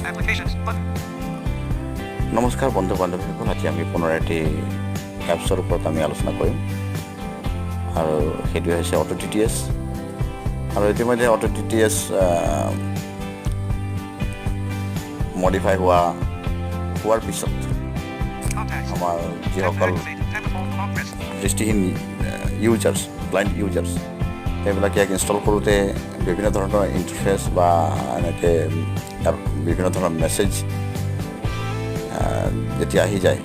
Applications button. নমস্কাৰ বন্ধু বান্ধৱীসকল, আজি আমি পুনৰ এটি এপছৰ ওপৰত আমি আলোচনা কৰিম আৰু সেইটো হৈছে অটো TTS। আৰু ইতিমধ্যে অটো TTS মডিফাই হোৱাৰ পিছত Contacts. আমাৰ Tap to যিসকল activate. Tap to hold long press. দৃষ্টিহীন ইউজাৰ্ছ, ব্লাইণ্ড ইউজাৰ্ছ, সেইবিলাক ইয়াক ইনষ্টল কৰোঁতে বিভিন্ন ধৰণৰ ইণ্টাৰফেচ বা এনেকৈ বিভিন্ন ধৰণৰ মেছেজ যেতিয়া আহি যায়,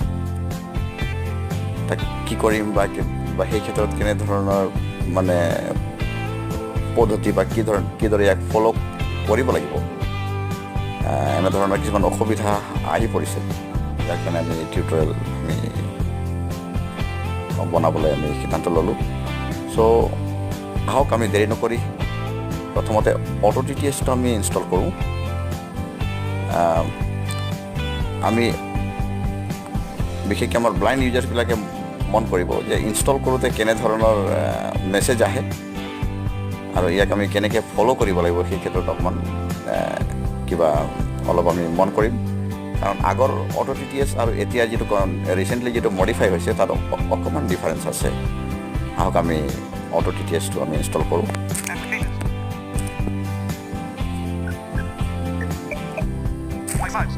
তাক কি কৰিম বা সেই ক্ষেত্ৰত কেনেধৰণৰ মানে পদ্ধতি বা কিদৰে ইয়াক ফ'ল' কৰিব লাগিব, এনেধৰণৰ কিছুমান অসুবিধা আহি পৰিছে। যাৰ কাৰণে আমি টিউটৰিয়েল বনাবলৈ আমি সিদ্ধান্ত ল'লোঁ। চ' আহক আমি দেৰি নকৰি প্ৰথমতে অটো TTSটো আমি ইনষ্টল কৰোঁ। আমি বিশেষকৈ আমাৰ ব্লাইণ্ড ইউজাৰ্ছবিলাকে মন কৰিব যে ইনষ্টল কৰোঁতে কেনেধৰণৰ মেছেজ আহে আৰু ইয়াক আমি কেনেকৈ ফ'ল' কৰিব লাগিব, সেই ক্ষেত্ৰত অকণমান অলপ আমি মন কৰিম। কাৰণ আগৰ অটো TTS আৰু এতিয়া যিটো ৰিচেণ্টলি যিটো মডিফাই হৈছে তাত অকণমান ডিফাৰেঞ্চ আছে। আহক আমি অটো TTSটো আমি ইনষ্টল কৰোঁ। Applications. My files.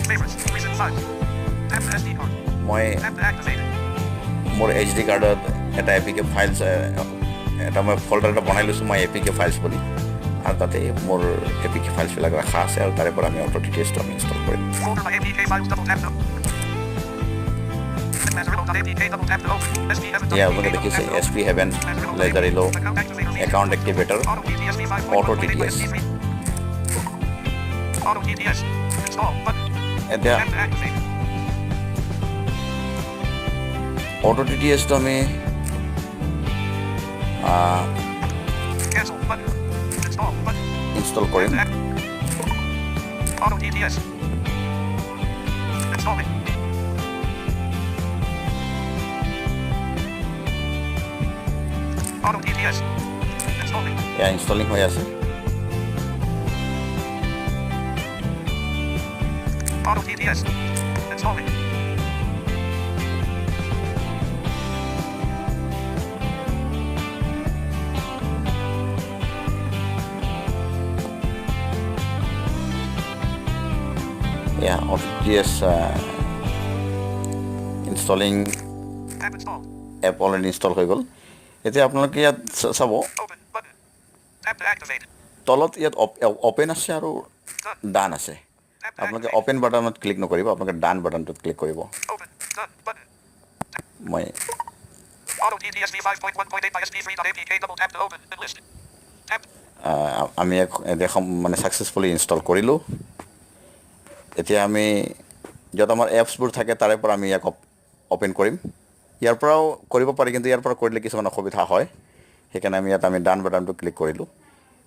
Favorites. Recent files. Tap to SD card. মই Tap to activate. মোৰ HD কাৰ্ডত এটা APK ফাইলছ এটা মই ফল্ডাৰ এটা বনাই লৈছোঁ, মই APK ফাইলছ বুলি, আৰু তাতে মোৰ APK ফাইলছবিলাক ৰখা আছে আৰু তাৰে পৰা আমি অটো TTSটো আমি ইনষ্টল কৰিম। Folder by APK files. Double tap to. Mazarillo.apk. Double tap to open. SP7. এয়া আপোনালোকে দেখিছে SP7 Lazarillo Account activator. Account activator Auto TTS v5. Auto TTS. Auto TTS. Install button. এতিয়া Tap to activate. অটো TTSটো আমি Cancel button. Install button. Install কৰিম। Auto TTS. Installing. Auto TTS. Installing. এয়া ইনষ্টলিং হৈ আছে। Auto TTS. Installing. এয়া auto TTS ইনষ্টলিং App installed. App already install হৈ গ'ল। এতিয়া আপোনালোকে ইয়াত চাব, Open button. Tap to activate. তলত ইয়াত অ'পেন আছে আৰু Done. ডান আছে। Tap to আপোনালোকে activate. অ'পেন বাটনত ক্লিক নকৰিব, আপোনালোকে ডান বাটনটোত ক্লিক কৰিব। Open. Done. Button. মই Auto TTS v5.1.8 by sp3.apk. Double tap to open and list. Tap. আমি ইয়াক মানে ছাকচেছফুলি ইনষ্টল কৰিলোঁ। এতিয়া আমি য'ত আমাৰ এপছবোৰ থাকে তাৰে পৰা আমি ইয়াক অ'পেন কৰিম। ইয়াৰ পৰাও কৰিব পাৰি, কিন্তু ইয়াৰ পৰা কৰিলে কিছুমান অসুবিধা হয়, সেইকাৰণে আমি ডান বাটনটো ক্লিক কৰিলোঁ।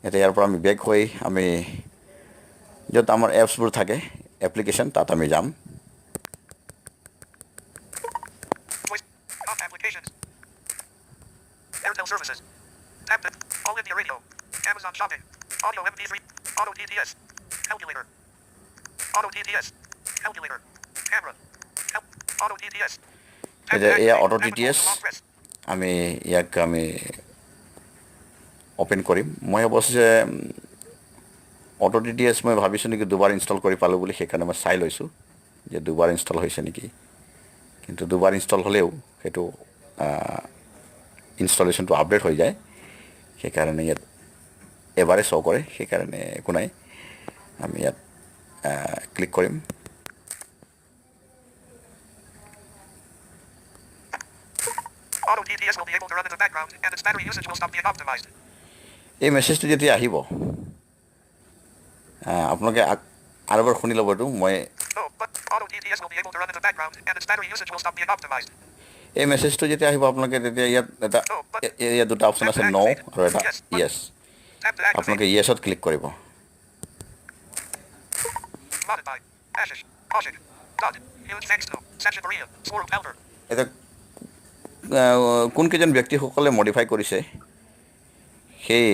এতিয়া ইয়াৰ পৰা আমি বেক হৈ আমি য'ত আমাৰ এপছবোৰ থাকে এপ্লিকেশ্যন, তাত আমি যাম। Voice. Off applications. Airtel services. Tap to. All India radio. Amazon shopping. Audio MP3. Auto TTS. Calculator. Auto TTS. Calculator. Camera. Auto TTS. Tap to এতিয়া এয়া activate. Auto Tap to TTS hold long press. আমি ইয়াক আমি open কৰিম। মই অৱশ্যে auto TTS মই ভাবিছোঁ নেকি দুবাৰ ইনষ্টল কৰি পালোঁ বুলি, সেইকাৰণে মই চাই লৈছোঁ যে দুবাৰ ইনষ্টল হৈছে নেকি। কিন্তু দুবাৰ ইনষ্টল হ'লেও সেইটো ইনষ্টলেশ্যনটো আপডেট হৈ যায়, সেইকাৰণে ইয়াত এবাৰে শ্ব' কৰে, সেইকাৰণে একো নাই। আমি ইয়াত ক্লিক কৰিম। Auto TTS will be able to run in the background and its battery usage will stop being optimized. এই মেছেজটো যেতিয়া আহিব, আপোনালোকে আৰু এবাৰ শুনি ল'ব এইটো। মই No, but Auto TTS will be able to run in the background and its battery usage will stop being optimized. এই মেছেজটো যেতিয়া আহিব, আপোনালোকে তেতিয়া ইয়াত ইয়াত দুটা অপশ্যন আছে, ন' আৰু এটা য়েছ। Tap to activate. আপোনালোকে য়েছত ক্লিক কৰিব। Modify. Ashes. Caution. Dot. Huge text to. Session Maria. Swirl helper. এতিয়া কোনকেইজন ব্যক্তিসকলে মডিফাই কৰিছে সেই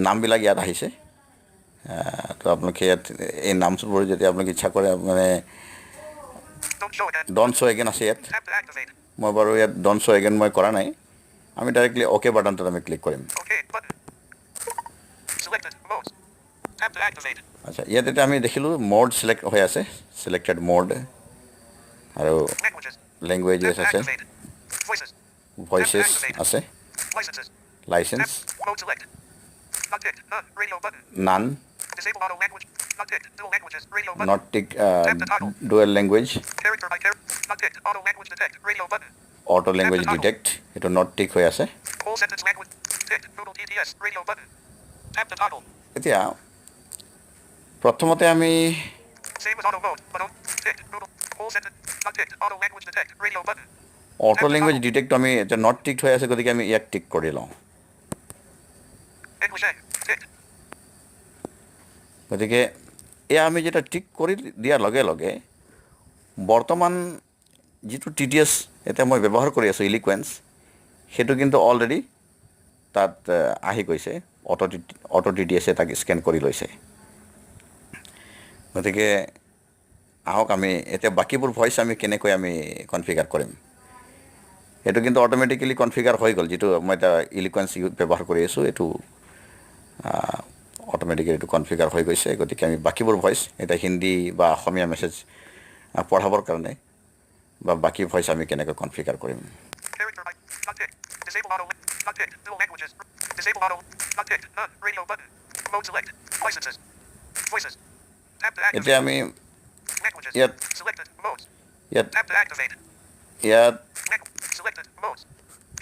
নামবিলাক ইয়াত আহিছে তো আপোনালোকে ইয়াত এই নামবোৰ যদি আপোনালোকে ইচ্ছা কৰে মানে Don't show again. Don't show' again আছে ইয়াত Tap to activate. মই বাৰু ইয়াত ডন শ্ব' এগেইন মই কৰা নাই আমি ডাইৰেক্টলি অ'কে বাটনটোত আমি ক্লিক কৰিম Okay button. Selected modes. Tap to activate. আচ্ছা ইয়াত এতিয়া আমি দেখিলোঁ মড চিলেক্ট হৈ আছে চিলেক্টেড মড আৰু Languages. লেংগুৱেজেছ Tap to আছে activate. Voices. ভইচেছ আছে Licenses. Licence Tap. Mode select. Not ticked. None. Radio button. Naan Disable auto language. Not ticked. Dual languages. Radio button. Not tick dual language Character by character. Not ticked. Auto language detect. Radio button. Auto language detect এইটো not টিক হৈ আছে Whole sentence language. Ticked. Google TTS. Radio button. Tap to toggle. এতিয়া প্ৰথমতে আমি Same as auto mode. But on. Ticked. Google. Whole sentence. Not ticked. Auto language detect. Radio button. Auto language detect আমি এতিয়া not টিক হৈ আছে গতিকে আমি ইয়াক টিক কৰি লওঁ English A. Ticked. গতিকে এয়া আমি যেতিয়া টিক কৰি দিয়াৰ লগে লগে বৰ্তমান যিটো টি টি এছ এতিয়া মই ব্যৱহাৰ কৰি আছোঁ ইলিকুৱেঞ্চ সেইটো কিন্তু অলৰেডি তাত আহি গৈছে অটো টি টি এছে তাক স্কেন কৰি লৈছে গতিকে আহক আমি এতিয়া বাকীবোৰ ভইচ আমি কেনেকৈ আমি কনফিগাৰ কৰিম এইটো কিন্তু অট'মেটিকেলি কনফিগাৰ হৈ গ'ল যিটো মই এটা ইলিকুৱেঞ্চ ব্যৱহাৰ কৰি আছোঁ এইটো অট'মেটিকেলি এইটো কনফিগাৰ হৈ গৈছে গতিকে আমি বাকীবোৰ ভইচ এতিয়া হিন্দী বা অসমীয়া মেছেজ পঢ়াবৰ কাৰণে বা বাকী ভইচ আমি কেনেকৈ কনফিগাৰ কৰিম Character by. Not ticked. Disable auto. Not ticked. Dual languages. Disable auto. Not ticked. None. Radio button. Mode select. Licenses. Voices. Tap to activate. এতিয়া আমি Languages. Yep. Selected. Modes. ইয়াত Tap to activate. ইয়াত Selected. Modes.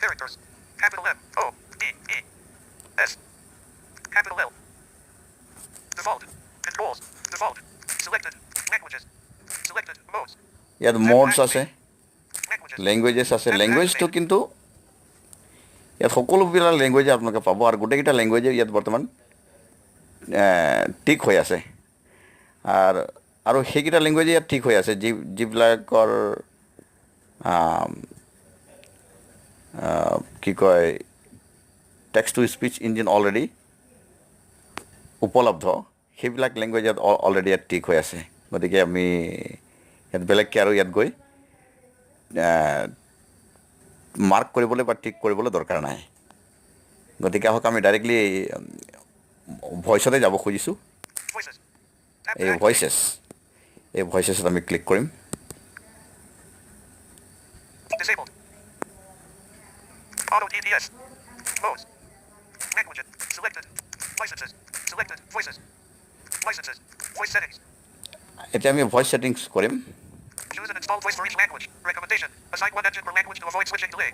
Characters. Capital M. O. D. E. S. Capital L. Default. Controls. Default. Selected. Languages. Selected. Modes. ইয়াত মোডছ আছে Languages. Languages আছে লেংগুৱেজটো কিন্তু ইয়াত সকলোবিলাক লেংগুৱেজে আপোনালোকে পাব আৰু গোটেইকেইটা লেংগুৱেজে ইয়াত বৰ্তমান ঠিক হৈ আছে আৰু সেইকেইটা লেংগুৱেজে ইয়াত ঠিক হৈ আছে যিবিলাকৰ কি কয় text to speech engine already উপলব্ধ সেইবিলাক লেংগুৱেজ ইয়াত অলৰেডি ইয়াত ঠিক হৈ আছে গতিকে আমি ইয়াত বেলেগকৈ আৰু ইয়াত গৈ মাৰ্ক কৰিবলৈ বা টিক কৰিবলৈ দৰকাৰ নাই গতিকে আহক আমি ডাইৰেক্টলি ভইচতে যাব খুজিছোঁ Voices. Tap to এই activate. ভইচেছত আমি ক্লিক কৰিম Disabled. Auto TTS. Modes. Languages. Selected. Licenses. Selected. Voices. Licenses. Voice settings. এতিয়া আমি ভইচ ছেটিংছ কৰিম Choose an installed voice for each language. Recommendation. Assign one engine per language to avoid switching delay.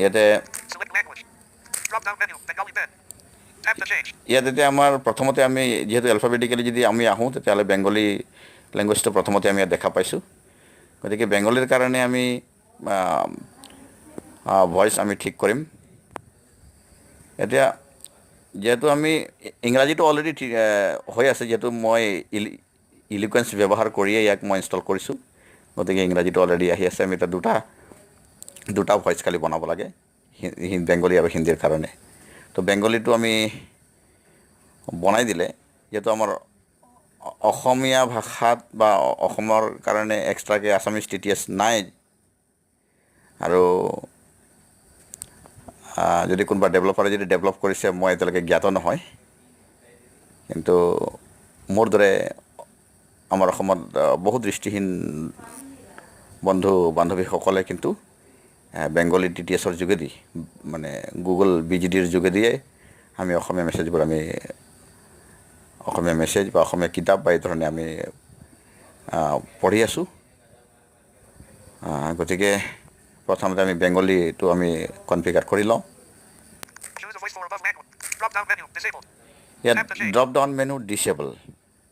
ইয়াতে Select language. Drop down menu. Bengali pen. Tap to change. ইয়াত এতিয়া আমাৰ প্ৰথমতে আমি যিহেতু এলফাবেটিকেলি যদি আমি আহোঁ তেতিয়াহ'লে বেংগলী লেংগুৱেজটো প্ৰথমতে আমি ইয়াত দেখা পাইছোঁ গতিকে বেংগলীৰ কাৰণে আমি ভইচ আমি ঠিক কৰিম এতিয়া যিহেতু আমি ইংৰাজীটো অলৰেডি হৈ আছে যিহেতু মই ইলিকুৱেঞ্চ ব্যৱহাৰ কৰিয়ে ইয়াক মই ইনষ্টল কৰিছোঁ গতিকে ইংৰাজীটো অলৰেডি আহি আছে আমি এতিয়া দুটা ভইচ খালি বনাব লাগে বেংগলী আৰু হিন্দীৰ কাৰণে তো বেংগলীটো আমি বনাই দিলে যিহেতু আমাৰ অসমীয়া ভাষাত বা অসমৰ কাৰণে এক্সট্ৰাকৈ আছামিজ টি টি এছ নাই আৰু যদি কোনোবা ডেভেলপাৰে যদি ডেভেলপ কৰিছে মই এতিয়ালৈকে জ্ঞাত নহয় কিন্তু মোৰ দৰে আমাৰ অসমত বহুত দৃষ্টিহীন বন্ধু বান্ধৱীসকলে কিন্তু বেংগলী টি টি এছৰ যোগেদি মানে গুগল BGDৰ যোগেদিয়ে আমি অসমীয়া মেছেজ বা অসমীয়া কিতাপ বা এই ধৰণে আমি পঢ়ি আছোঁ গতিকে প্ৰথমতে আমি বেংগলীটো আমি কনফিগাৰ কৰি লওঁ Choose a voice for above language. Drop down menu. Disabled. ইয়াত Tap to change. Drop down menu disabled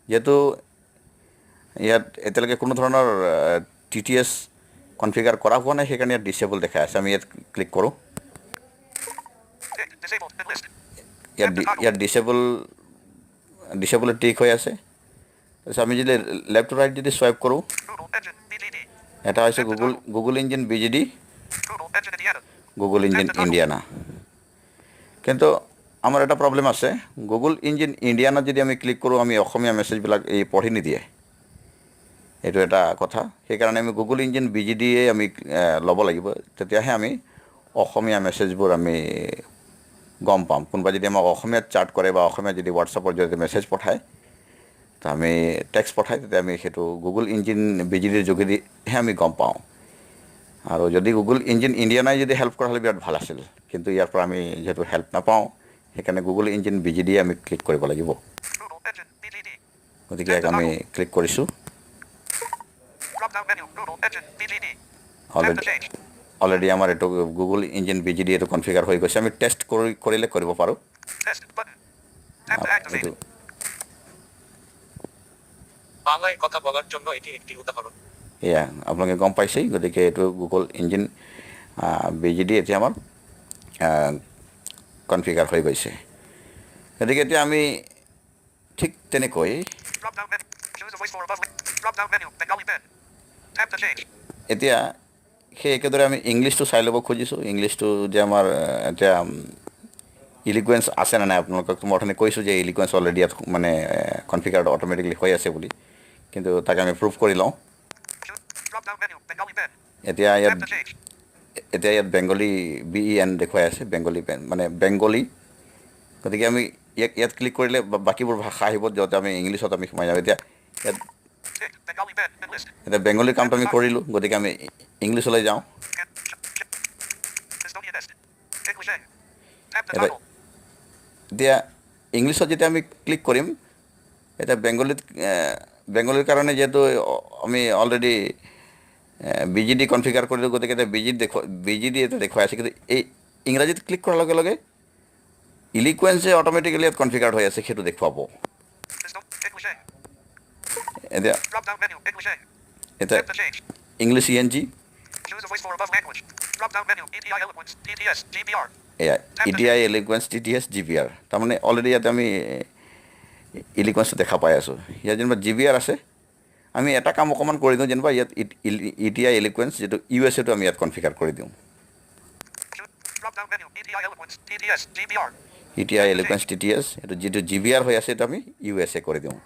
যিহেতু ইয়াত এতিয়ালৈকে কোনো ধৰণৰ টি টি এছ কনফিগাৰ কৰা হোৱা নাই সেইকাৰণে ইয়াত ডিচেবল দেখাই আছে আমি ইয়াত ক্লিক কৰোঁ Tick. Disabled. And list. ইয়াত ডিচেবল টিক হৈ আছে তাৰপিছত আমি যদি লেফ্ট টু ৰাইট যদি চুৱাইপ কৰোঁ Google engine. BGD. এটা হৈছে Google engine BGD Google engine Indiana. Google engine Indiana কিন্তু আমাৰ এটা প্ৰব্লেম আছে গুগল ইঞ্জিন ইণ্ডিয়ানত যদি আমি ক্লিক কৰোঁ আমি অসমীয়া মেছেজবিলাক এই পঢ়ি নিদিয়ে এইটো এটা কথা সেইকাৰণে আমি গুগল ইঞ্জিন BGDয়ে আমি ল'ব লাগিব তেতিয়াহে আমি অসমীয়া মেছেজবোৰ আমি গম পাম কোনোবা যদি আমাক অসমীয়াত চাৰ্ট কৰে বা অসমীয়াত যদি হোৱাটছআপৰ জৰিয়তে মেছেজ পঠায় তো আমি টেক্সট পঠায় তেতিয়া আমি সেইটো গুগল ইঞ্জিন BGDৰ যোগেদিহে আমি গম পাওঁ আৰু যদি গুগল ইঞ্জিন ইণ্ডিয়ানাই যদি হেল্প কৰা হ'লে বিৰাট ভাল আছিল কিন্তু ইয়াৰ পৰা আমি যেহেতু হেল্প নাপাওঁ সেইকাৰণে গুগল ইঞ্জিন BGDয়ে আমি ক্লিক কৰিব লাগিব Google engine BGD. গতিকে ইয়াক আমি ক্লিক কৰিছোঁ Drop down menu. Google engine BGD. Tap to change. Already আমাৰ এইটো গুগল ইঞ্জিন BGD এইটো কনফিগাৰ হৈ গৈছে আমি টেষ্ট কৰিলে কৰিব পাৰোঁ Test button. Tap to activate. এইটো বাংলায় কথা বলার জন্য এটি একটি উদাহরণ এয়া আপোনালোকে গম পাইছেই গতিকে এইটো গুগল ইঞ্জিন BGD এতিয়া আমাৰ কনফিগাৰ হৈ গৈছে গতিকে এতিয়া আমি ঠিক তেনেকৈ Drop down menu. Choose a voice for above. Drop down menu. Bengali pen. Tap to change. এতিয়া সেই একেদৰে আমি ইংলিছটো চাই ল'ব খুজিছোঁ ইংলিছটো যে আমাৰ এতিয়া ইলিকুৱেঞ্চ আছে নে নাই আপোনালোকক মই অথনি কৈছোঁ যে ইলিকুৱেঞ্চ অলৰেডি ইয়াত মানে কনফিগাৰ্ড অট'মেটিকলি হৈ আছে বুলি কিন্তু তাকে আমি প্ৰুভ কৰি লওঁ Drop down menu. Bengali pen. এতিয়া Tap to change. ইয়াত বেংগলী BEN দেখুৱাই আছে বেংগলী পেন মানে বেংগলী গতিকে আমি ইয়াত ক্লিক কৰিলে বাকীবোৰ ভাষা আহিব য'ত আমি ইংলিছত আমি সোমাই যাওঁ এতিয়া ইয়াত Tick. Bengali pen. Enlist. এতিয়া বেংগলী কামটো আমি কৰিলোঁ গতিকে আমি ইংলিছলৈ যাওঁ Estonian est. English A. Tap to এটা toggle. এতিয়া ইংলিছত যেতিয়া আমি ক্লিক কৰিম এতিয়া বেংগলীৰ কাৰণে যিহেতু আমি অলৰেডি BGD কনফিগাৰ কৰিলোঁ গতিকে এতিয়া BGD এটা দেখুৱাই আছে কিন্তু এই ইংৰাজীত ক্লিক কৰাৰ লগে লগে ইলিকুৱেঞ্চে অট'মেটিকেলি ইয়াত কনফিগাৰ হৈ আছে সেইটো দেখুৱাব English A. এতিয়া Drop down menu. English A. এতিয়া Tap to change. English ENG Choose a voice for above language. Drop down menu. ETI eloquence. TTS. GBR. এয়া ETI ইলিকুৱেঞ্চ TTS GBR তাৰমানে অলৰেডি ইয়াতে আমি ইলিকুৱেঞ্চটো দেখা পাই আছোঁ ইয়াত যেনিবা GBR আছে আমি এটা কাম অকণমান কৰি দিওঁ যেনিবা ইয়াত ETI ইলিকুৱেঞ্চ যিটো USAটো আমি ইয়াত কনফিগাৰ কৰি দিওঁ Drop down menu. ETI eloquence. TTS. GBR. ETI ইলিকুৱেঞ্চ TTS এইটো যিটো GBR হৈ আছে এইটো আমি USA কৰি দিওঁ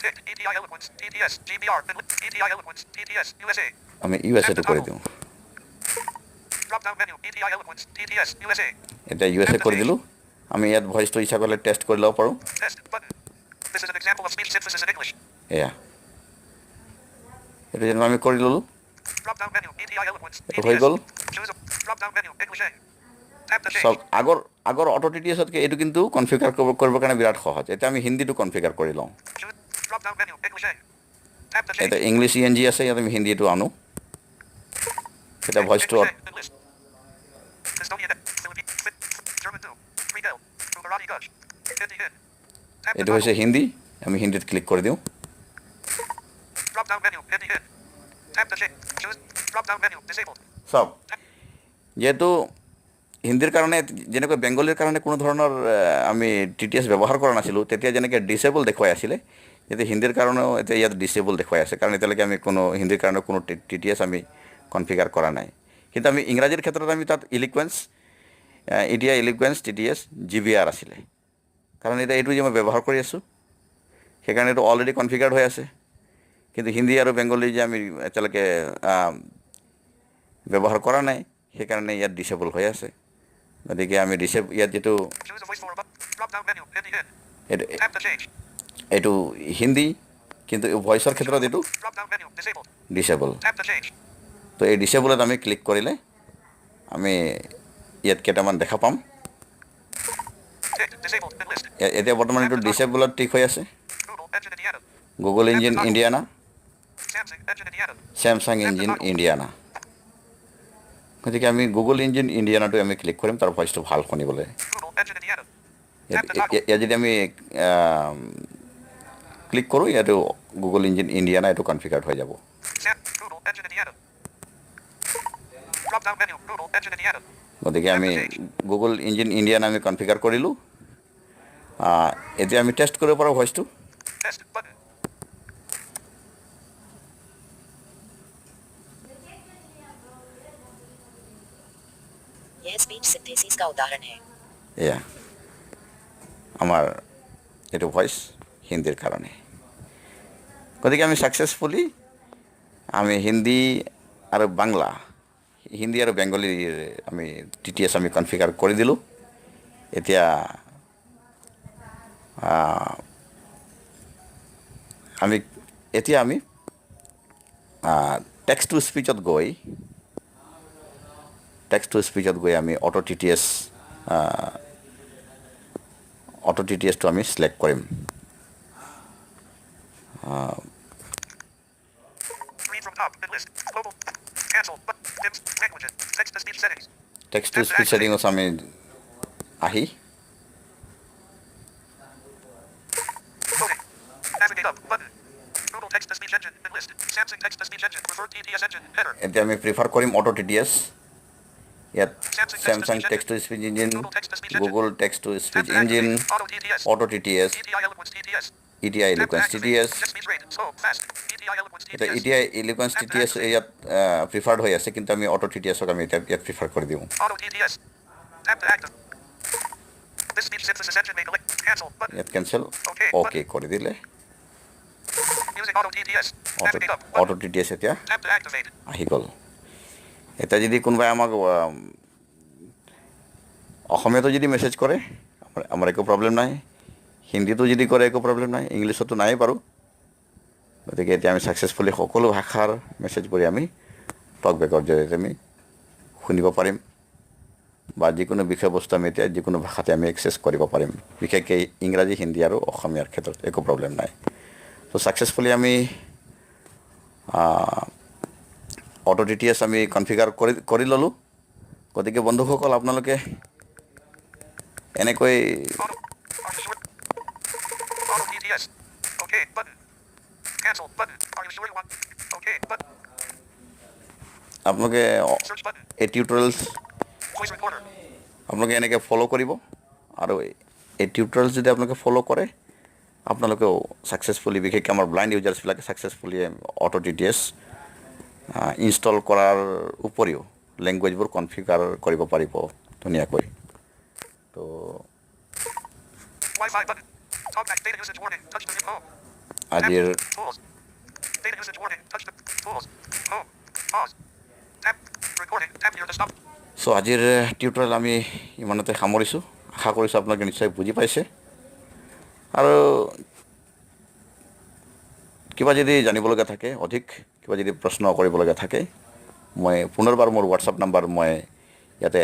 Tick. ETI eloquence. TTS. GBR. ETI eloquence. TTS. USA. আমি USAটো কৰি দিওঁ Drop down menu. ETI eloquence. TTS. USA. এতিয়া USA কৰি দিলোঁ আমি ইয়াত ভইচটো ইচ্ছা কৰিলে টেষ্ট কৰি ল'ব পাৰোঁ Test button. This is an example of speech synthesis in English. এয়া এইটো যেনিবা আমি কৰি ল'লোঁ Drop down menu. ETI eloquence. এইটো হৈ TTS. গ'ল Choose a drop down menu. English A. Tap to চব change. আগৰ অটো TTSতকৈ এইটো কিন্তু কনফিগাৰ কৰিবৰ কাৰণে বিৰাট সহজ এতিয়া আমি হিন্দীটো কনফিগাৰ কৰি লওঁ Choose drop down menu. English A. Tap to change. এতিয়া ইংলিছ ENG আছে ইয়াত আমি হিন্দীটো আনো এতিয়া ভইচটো English A. English. Estonian A. Philippine. German 2. Retail. Gujarati Dutch. Hindi in. Tap to এইটো হৈছে toggle. হিন্দী আমি হিন্দীত ক্লিক কৰি দিওঁ Drop down menu. Hindi in. Tap to change. Choose drop down menu. Disabled. চব যিহেতু হিন্দীৰ কাৰণে যেনেকৈ বেংগলীৰ কাৰণে কোনো ধৰণৰ আমি TTS ব্যৱহাৰ কৰা নাছিলোঁ তেতিয়া যেনেকৈ ডিচেবল দেখুৱাই আছিলে এতিয়া হিন্দীৰ কাৰণেও এতিয়া ইয়াত ডিচেবল দেখুৱাই আছে কাৰণ এতিয়ালৈকে আমি কোনো হিন্দীৰ কাৰণে কোনো TTS আমি কনফিগাৰ কৰা নাই কিন্তু আমি ইংৰাজীৰ ক্ষেত্ৰত আমি তাত ইলিকুৱেঞ্চ ETI ইলিকুৱেঞ্চ TTS GBR আছিলে কাৰণ এতিয়া এইটো যে মই ব্যৱহাৰ কৰি আছোঁ সেইকাৰণে এইটো অলৰেডি কনফিগাৰ্ড হৈ আছে কিন্তু হিন্দী আৰু বেংগলী যে আমি এতিয়ালৈকে ব্যৱহাৰ কৰা নাই সেইকাৰণে ইয়াত ডিচেবল হৈ আছে গতিকে আমি ইয়াত যিটো Choose a voice for above. Drop down menu. Hindi in. এইটো Tap to change. এইটো হিন্দী কিন্তু ভইচৰ ক্ষেত্ৰত এইটো Drop down menu. Disabled. Disabled Tap to change. তো এই ডিচেবলত আমি ক্লিক কৰিলে আমি ইয়াত কেইটামান দেখা পাম Tick. Disabled. Enlist. এতিয়া বৰ্তমান এইটো ডিচেবলত টিক হৈ আছে Google engine Indiana. Google engine Indiana Samsung engine Indiana. Samsung engine Indiana গতিকে আমি গুগল ইঞ্জিন ইণ্ডিয়ানাটো আমি ক্লিক কৰিম তাৰ ভইচটো ভাল শুনিবলৈ Google engine Indiana. Tap to toggle. ইয়াত যদি আমি ক্লিক কৰোঁ ইয়াতো গুগল ইঞ্জিন ইণ্ডিয়ানা এইটো কনফিগাৰ্ড হৈ যাব Google engine Indiana. Drop down menu. Google engine Indiana. গতিকে আমি গুগল ইঞ্জিন ইণ্ডিয়ানা আমি কনফিগাৰ কৰিলোঁ এতিয়া আমি টেষ্ট কৰিব পাৰোঁ ভইচটো Test button. यह स्पीच सिंथेसिस का उदाहरण है এয়া আমার এইটো ভয়েস হিন্দির কারণে গতিকে আমি সাকসেসফুলি আমি হিন্দি আর বাংলা হিন্দি আৰু বেংগলীৰ আমি TTS আমি কনফিগাৰ কৰি দিলোঁ এতিয়া আমি টেক্সট টু স্পিচত গৈ আমি অটো TTSটো আমি সিলেক্ট কৰিম Read from top. Mid list. Global. Cancel. But dims. Languages. Text to speech settings. Text to speech settings আমি আহি Loading. Navigate up. Button. Google text to speech engine. Mid list. Samsung text to speech engine. Preferred TTS engine. Header. এতিয়া আমি prefer কৰিম auto TTS ইয়াত Samsung Samsung text to speech engine Google text to speech engine Auto TTS. Auto TTS ETI Eloquence TTS. ETI Eloquence TTS Just speech rate. Slow. Fast. ETI Eloquence এতিয়া TTS. ETI Eloquence TTS ইয়াত preferred হৈ আছে কিন্তু আমি auto TTSক আমি ইয়াত prefer কৰি দিওঁ Auto TTS. Tap to active. This speech synthesis engine may collect. Cancel. Button. ইয়াত কেনচেল Okay. অ'কে কৰি দিলে Using Auto TTS. Navigate up. Auto TTS এতিয়া Tap to activate. আহি গ'ল এতিয়া যদি কোনোবাই আমাক অসমীয়াতো যদি মেছেজ কৰে আমাৰ একো প্ৰব্লেম নাই হিন্দীতো যদি কৰে একো প্ৰব্লেম নাই ইংলিছতো নাই বাৰু গতিকে এতিয়া আমি ছাকচেছফুলি সকলো ভাষাৰ মেছেজবোৰ আমি টকবেকৰ জৰিয়তে আমি শুনিব পাৰিম বা যিকোনো বিষয়বস্তু আমি এতিয়া যিকোনো ভাষাতে আমি এক্সেছ কৰিব পাৰিম বিশেষকৈ ইংৰাজী হিন্দী আৰু অসমীয়াৰ ক্ষেত্ৰত একো প্ৰব্লেম নাই তো ছাকচেছফুলি আমি অটো TTS আমি কনফিগাৰ কৰি ল'লোঁ গতিকে বন্ধুসকল আপোনালোকে এনেকৈ Auto. Are you sure? Auto TTS. Okay. Button. Cancel. Button. Are you sure you want? Okay. Button. আপোনালোকে Search button. এই টিউটৰিয়েলছ Voice recorder. আপোনালোকে এনেকৈ ফ'ল' কৰিব আৰু এই টিউটৰিয়েলছ যদি আপোনালোকে ফ'ল' কৰে আপোনালোকেও ছাকচেছফুলি বিশেষকৈ আমাৰ ব্লাইণ্ড ইউজাৰ্ছবিলাকে ছাকচেছফুলি অটো TTS ইনষ্টল কৰাৰ উপৰিও লেংগুৱেজবোৰ কনফিগাৰ কৰিব পাৰিব ধুনীয়াকৈ তো Wi-Fi button. Talkback. Data usage warning. Touch the new home. আজিৰ Tools. Data usage warning. Touch the tools. Home. Pause. Tap. Recording. Tap here to stop. চ' আজিৰ tutorial আমি ইমানতে সামৰিছোঁ আশা কৰিছোঁ আপোনালোকে নিশ্চয় বুজি পাইছে আৰু কিবা যদি জানিবলগীয়া থাকে অধিক কিবা যদি প্ৰশ্ন কৰিবলগীয়া থাকে মই পুনৰবাৰ মোৰ হোৱাটছআপ নাম্বাৰ মই ইয়াতে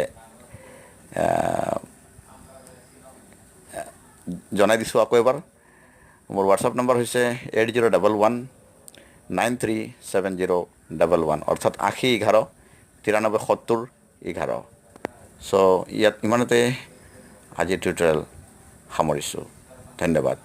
জনাই দিছোঁ আকৌ এবাৰ মোৰ হোৱাটছআপ নাম্বাৰ হৈছে 8011937011 অৰ্থাৎ 8011937011 চ' ইয়াত ইমানতে আজিৰ টিউটৰিয়েল সামৰিছোঁ ধন্যবাদ